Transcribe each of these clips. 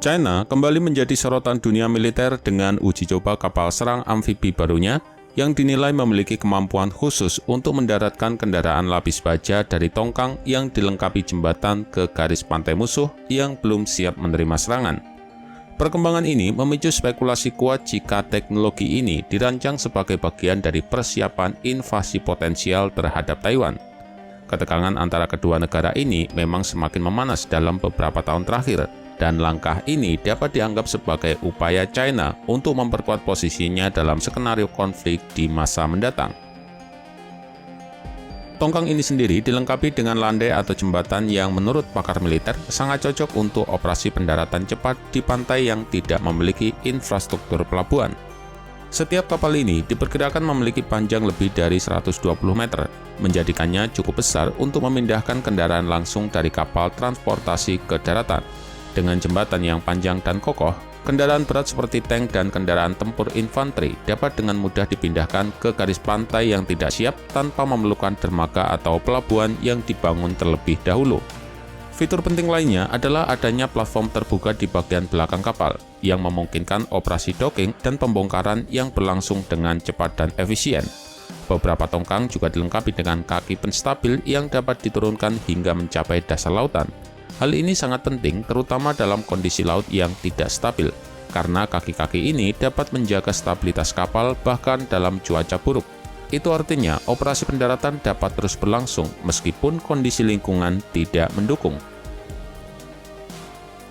China kembali menjadi sorotan dunia militer dengan uji coba kapal serang amfibi barunya yang dinilai memiliki kemampuan khusus untuk mendaratkan kendaraan lapis baja dari tongkang yang dilengkapi jembatan ke garis pantai musuh yang belum siap menerima serangan. Perkembangan ini memicu spekulasi kuat jika teknologi ini dirancang sebagai bagian dari persiapan invasi potensial terhadap Taiwan. Ketegangan antara kedua negara ini memang semakin memanas dalam beberapa tahun terakhir, dan langkah ini dapat dianggap sebagai upaya China untuk memperkuat posisinya dalam skenario konflik di masa mendatang. Tongkang ini sendiri dilengkapi dengan landai atau jembatan yang menurut pakar militer sangat cocok untuk operasi pendaratan cepat di pantai yang tidak memiliki infrastruktur pelabuhan. Setiap kapal ini diperkirakan memiliki panjang lebih dari 120 meter, menjadikannya cukup besar untuk memindahkan kendaraan langsung dari kapal transportasi ke daratan. Dengan jembatan yang panjang dan kokoh, kendaraan berat seperti tank dan kendaraan tempur infanteri dapat dengan mudah dipindahkan ke garis pantai yang tidak siap tanpa memerlukan dermaga atau pelabuhan yang dibangun terlebih dahulu. Fitur penting lainnya adalah adanya platform terbuka di bagian belakang kapal, yang memungkinkan operasi docking dan pembongkaran yang berlangsung dengan cepat dan efisien. Beberapa tongkang juga dilengkapi dengan kaki penstabil yang dapat diturunkan hingga mencapai dasar lautan. Hal ini sangat penting terutama dalam kondisi laut yang tidak stabil, karena kaki-kaki ini dapat menjaga stabilitas kapal bahkan dalam cuaca buruk. Itu artinya operasi pendaratan dapat terus berlangsung meskipun kondisi lingkungan tidak mendukung.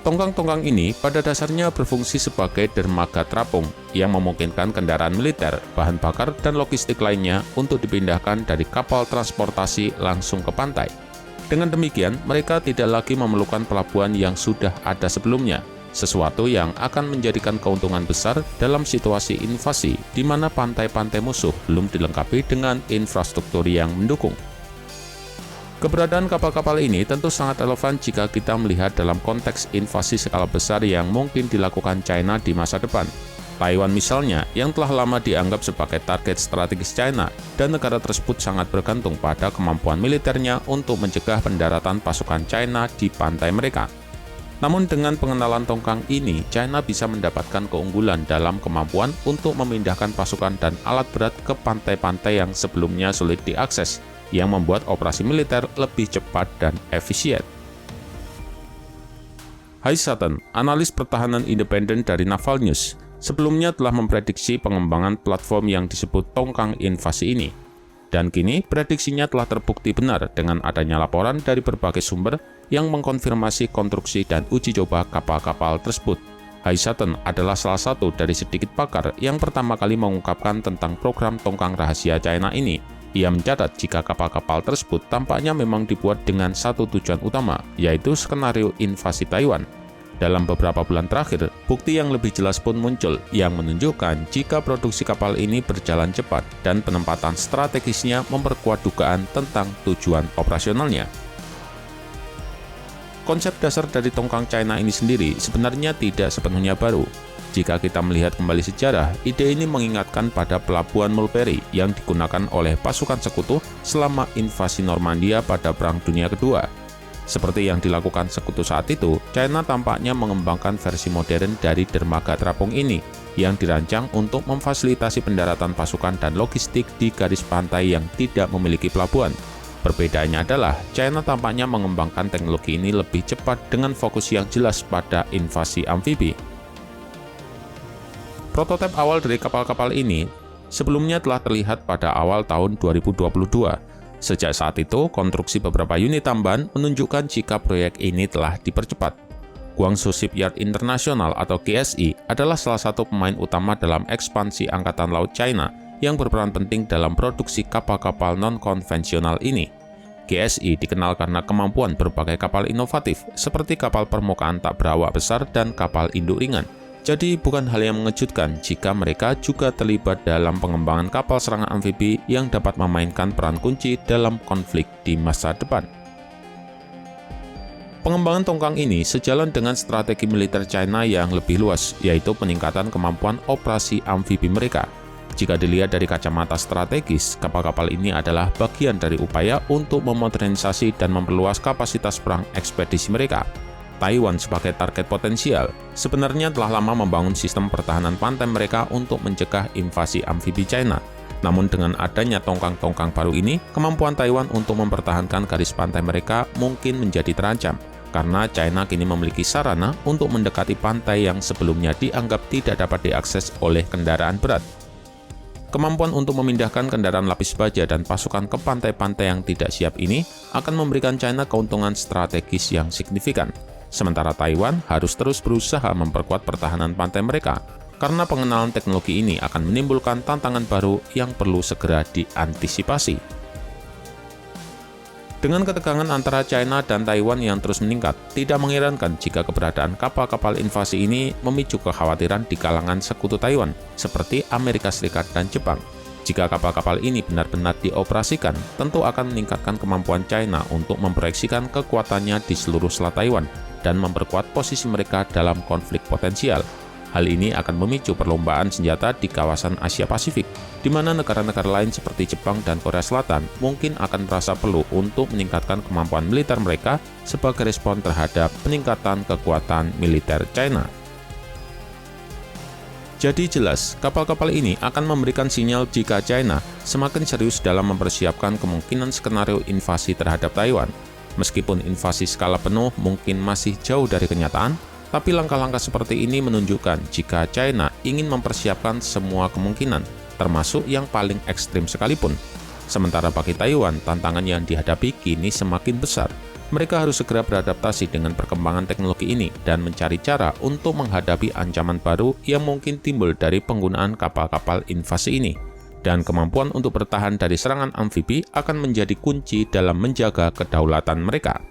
Tongkang-tongkang ini pada dasarnya berfungsi sebagai dermaga terapung yang memungkinkan kendaraan militer, bahan bakar, dan logistik lainnya untuk dipindahkan dari kapal transportasi langsung ke pantai. Dengan demikian, mereka tidak lagi memerlukan pelabuhan yang sudah ada sebelumnya, sesuatu yang akan menjadikan keuntungan besar dalam situasi invasi di mana pantai-pantai musuh belum dilengkapi dengan infrastruktur yang mendukung. Keberadaan kapal-kapal ini tentu sangat relevan jika kita melihat dalam konteks invasi skala besar yang mungkin dilakukan China di masa depan. Taiwan misalnya, yang telah lama dianggap sebagai target strategis China, dan negara tersebut sangat bergantung pada kemampuan militernya untuk mencegah pendaratan pasukan China di pantai mereka. Namun dengan pengenalan tongkang ini, China bisa mendapatkan keunggulan dalam kemampuan untuk memindahkan pasukan dan alat berat ke pantai-pantai yang sebelumnya sulit diakses, yang membuat operasi militer lebih cepat dan efisien. Hai Sutton, analis pertahanan independen dari Naval News, sebelumnya telah memprediksi pengembangan platform yang disebut tongkang invasi ini. Dan kini prediksinya telah terbukti benar dengan adanya laporan dari berbagai sumber yang mengkonfirmasi konstruksi dan uji coba kapal-kapal tersebut. Hai Sutton adalah salah satu dari sedikit pakar yang pertama kali mengungkapkan tentang program tongkang rahasia China ini. Ia mencatat jika kapal-kapal tersebut tampaknya memang dibuat dengan satu tujuan utama, yaitu skenario invasi Taiwan. Dalam beberapa bulan terakhir, bukti yang lebih jelas pun muncul yang menunjukkan jika produksi kapal ini berjalan cepat dan penempatan strategisnya memperkuat dugaan tentang tujuan operasionalnya. Konsep dasar dari tongkang China ini sendiri sebenarnya tidak sepenuhnya baru. Jika kita melihat kembali sejarah, ide ini mengingatkan pada pelabuhan Mulberry yang digunakan oleh pasukan sekutu selama invasi Normandia pada Perang Dunia Kedua. Seperti yang dilakukan sekutu saat itu, China tampaknya mengembangkan versi modern dari dermaga terapung ini, yang dirancang untuk memfasilitasi pendaratan pasukan dan logistik di garis pantai yang tidak memiliki pelabuhan. Perbedaannya adalah, China tampaknya mengembangkan teknologi ini lebih cepat dengan fokus yang jelas pada invasi amfibi. Prototipe awal dari kapal-kapal ini sebelumnya telah terlihat pada awal tahun 2022. Sejak saat itu, konstruksi beberapa unit tambahan menunjukkan jika proyek ini telah dipercepat. Guangzhou Shipyard International atau GSI adalah salah satu pemain utama dalam ekspansi Angkatan Laut China yang berperan penting dalam produksi kapal-kapal non-konvensional ini. GSI dikenal karena kemampuan berbagai kapal inovatif seperti kapal permukaan tak berawak besar dan kapal induk ringan. Jadi bukan hal yang mengejutkan jika mereka juga terlibat dalam pengembangan kapal serangan amfibi yang dapat memainkan peran kunci dalam konflik di masa depan. Pengembangan tongkang ini sejalan dengan strategi militer China yang lebih luas, yaitu peningkatan kemampuan operasi amfibi mereka. Jika dilihat dari kacamata strategis, kapal-kapal ini adalah bagian dari upaya untuk memodernisasi dan memperluas kapasitas perang ekspedisi mereka. Taiwan sebagai target potensial sebenarnya telah lama membangun sistem pertahanan pantai mereka untuk mencegah invasi amfibi China. Namun dengan adanya tongkang-tongkang baru ini, kemampuan Taiwan untuk mempertahankan garis pantai mereka mungkin menjadi terancam, karena China kini memiliki sarana untuk mendekati pantai yang sebelumnya dianggap tidak dapat diakses oleh kendaraan berat. Kemampuan untuk memindahkan kendaraan lapis baja dan pasukan ke pantai-pantai yang tidak siap ini akan memberikan China keuntungan strategis yang signifikan. Sementara Taiwan harus terus berusaha memperkuat pertahanan pantai mereka, karena pengenalan teknologi ini akan menimbulkan tantangan baru yang perlu segera diantisipasi. Dengan ketegangan antara China dan Taiwan yang terus meningkat, tidak mengherankan jika keberadaan kapal-kapal invasi ini memicu kekhawatiran di kalangan sekutu Taiwan, seperti Amerika Serikat dan Jepang. Jika kapal-kapal ini benar-benar dioperasikan, tentu akan meningkatkan kemampuan China untuk memproyeksikan kekuatannya di seluruh Selat Taiwan dan memperkuat posisi mereka dalam konflik potensial. Hal ini akan memicu perlombaan senjata di kawasan Asia Pasifik, di mana negara-negara lain seperti Jepang dan Korea Selatan mungkin akan merasa perlu untuk meningkatkan kemampuan militer mereka sebagai respon terhadap peningkatan kekuatan militer China. Jadi jelas, kapal-kapal ini akan memberikan sinyal jika China semakin serius dalam mempersiapkan kemungkinan skenario invasi terhadap Taiwan. Meskipun invasi skala penuh mungkin masih jauh dari kenyataan, tapi langkah-langkah seperti ini menunjukkan jika China ingin mempersiapkan semua kemungkinan, termasuk yang paling ekstrim sekalipun. Sementara bagi Taiwan, tantangan yang dihadapi kini semakin besar. Mereka harus segera beradaptasi dengan perkembangan teknologi ini dan mencari cara untuk menghadapi ancaman baru yang mungkin timbul dari penggunaan kapal-kapal invasi ini. Dan kemampuan untuk bertahan dari serangan amfibi akan menjadi kunci dalam menjaga kedaulatan mereka.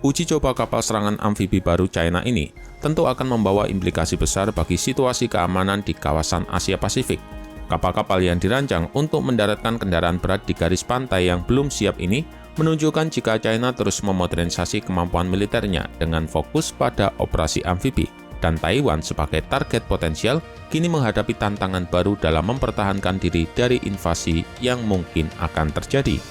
Uji coba kapal serangan amfibi baru China ini tentu akan membawa implikasi besar bagi situasi keamanan di kawasan Asia Pasifik. Kapal-kapal yang dirancang untuk mendaratkan kendaraan berat di garis pantai yang belum siap ini menunjukkan jika China terus memodernisasi kemampuan militernya dengan fokus pada operasi amfibi, dan Taiwan sebagai target potensial kini menghadapi tantangan baru dalam mempertahankan diri dari invasi yang mungkin akan terjadi.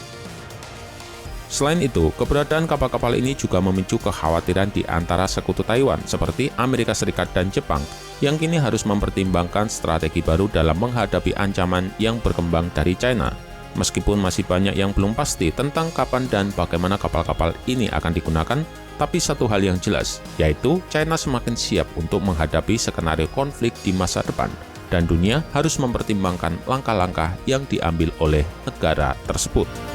Selain itu, keberadaan kapal-kapal ini juga memicu kekhawatiran di antara sekutu Taiwan seperti Amerika Serikat dan Jepang yang kini harus mempertimbangkan strategi baru dalam menghadapi ancaman yang berkembang dari China. Meskipun masih banyak yang belum pasti tentang kapan dan bagaimana kapal-kapal ini akan digunakan, tapi satu hal yang jelas, yaitu China semakin siap untuk menghadapi skenario konflik di masa depan, dan dunia harus mempertimbangkan langkah-langkah yang diambil oleh negara tersebut.